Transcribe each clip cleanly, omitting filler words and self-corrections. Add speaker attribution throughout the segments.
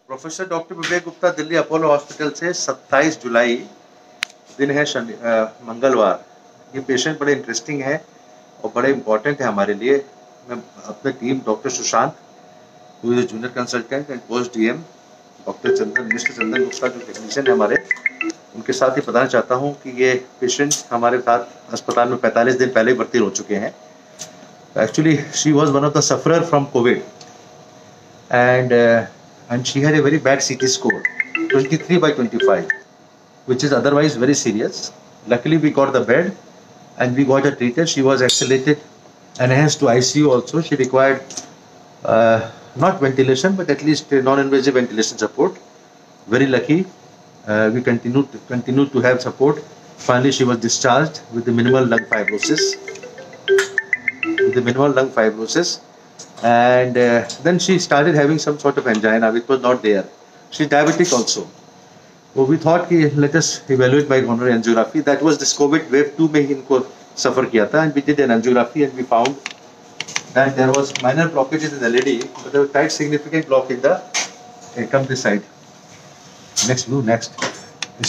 Speaker 1: Professor doctor विवेक Gupta, Delhi Apollo hospital से 27 जुलाई, दिन है मंगलवार। ये पेशेंट बड़े इंटरेस्टिंग है और बड़े इंपॉर्टेंट है हमारे लिए। मैं अपने team doctor Sushant, who is junior consultant and post DM, doctor Chandan, Mr Chandan Gupta जो टेक्नीशियन है हमारे, उनके साथ ही बताना चाहता हूँ कि ये पेशेंट हमारे साथ अस्पताल में 45 दिन पहले भर्ती हो चुके हैं। Actually she was one of the sufferer from Covid and she had a very bad CT score, 23/25, which is otherwise very serious. Luckily, we got the bed and we got her treated. She was accelerated, enhanced to ICU also. She required not ventilation, but at least non-invasive ventilation support. Very lucky. We continued to have support. Finally, she was discharged with the minimal lung fibrosis. And then she started having some sort of angina which was not there. She's diabetic also. So we thought कि let us evaluate by coronary angiography. That was this COVID wave 2 में ही इनको suffer किया था, and we did an angiography and we found that there was minor blockages in the LED, but there was quite significant block in the come this side. Next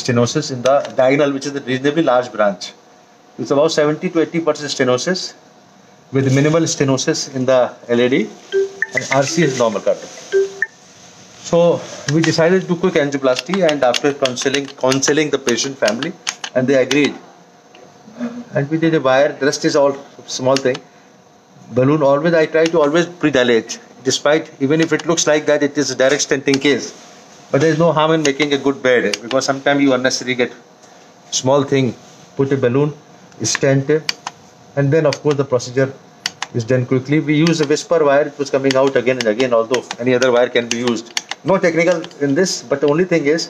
Speaker 1: stenosis in the diagonal, which is a reasonably large branch. It's about 70 to 80% stenosis, with minimal stenosis in the LAD, and RC is normal cardiac. So we decided to do quick angioplasty, and after counseling the patient family, and they agreed, and we did a wire. The rest is all small thing. Balloon, always I try to always pre-dilate, despite even if it looks like that it is a direct stenting case, but there is no harm in making a good bed, because sometimes you unnecessarily get small thing, put a balloon, stent, and then of course the procedure is done quickly. We use a whisper wire. It was coming out again and again, although any other wire can be used. No technical in this, but the only thing is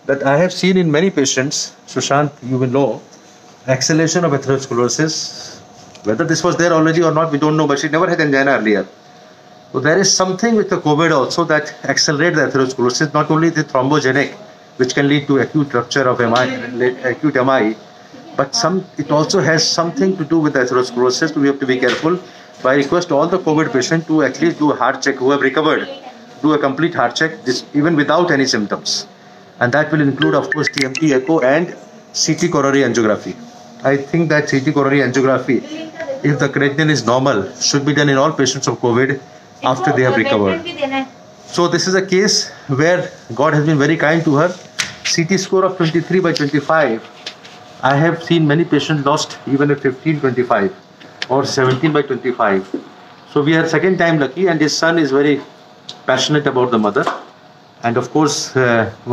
Speaker 1: that I have seen in many patients, Sushant, you will know, acceleration of atherosclerosis. Whether this was there already or not, we don't know, but she never had angina earlier. So there is something with the COVID also that accelerates the atherosclerosis, not only the thrombogenic, which can lead to acute rupture of acute MI, but it also has something to do with atherosclerosis, so we have to be careful. So I request all the COVID patients to at least do a heart check, who have recovered, do a complete heart check, even without any symptoms. And that will include, of course, TMT, echo and CT coronary angiography. I think that CT coronary angiography, if the creatinine is normal, should be done in all patients of COVID after they have recovered. So this is a case where God has been very kind to her. CT score of 23/25. I have seen many patients lost even at 15/25 or 17/25. So we are second time lucky, and his son is very passionate about the mother, and of course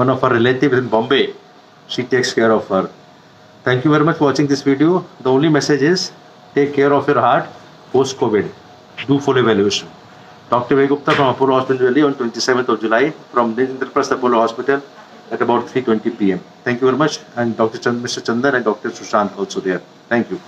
Speaker 1: one of our relatives in Bombay, she takes care of her. Thank you very much for watching this video. The only message is take care of your heart post COVID. Do full evaluation. Dr. Vivek Gupta from Apollo Hospital Delhi on 27th of July from the Indraprasth Apollo Hospital at about 3:20 p.m. Thank you very much, and Mr. Chandan and Dr. Sushant also there. Thank you.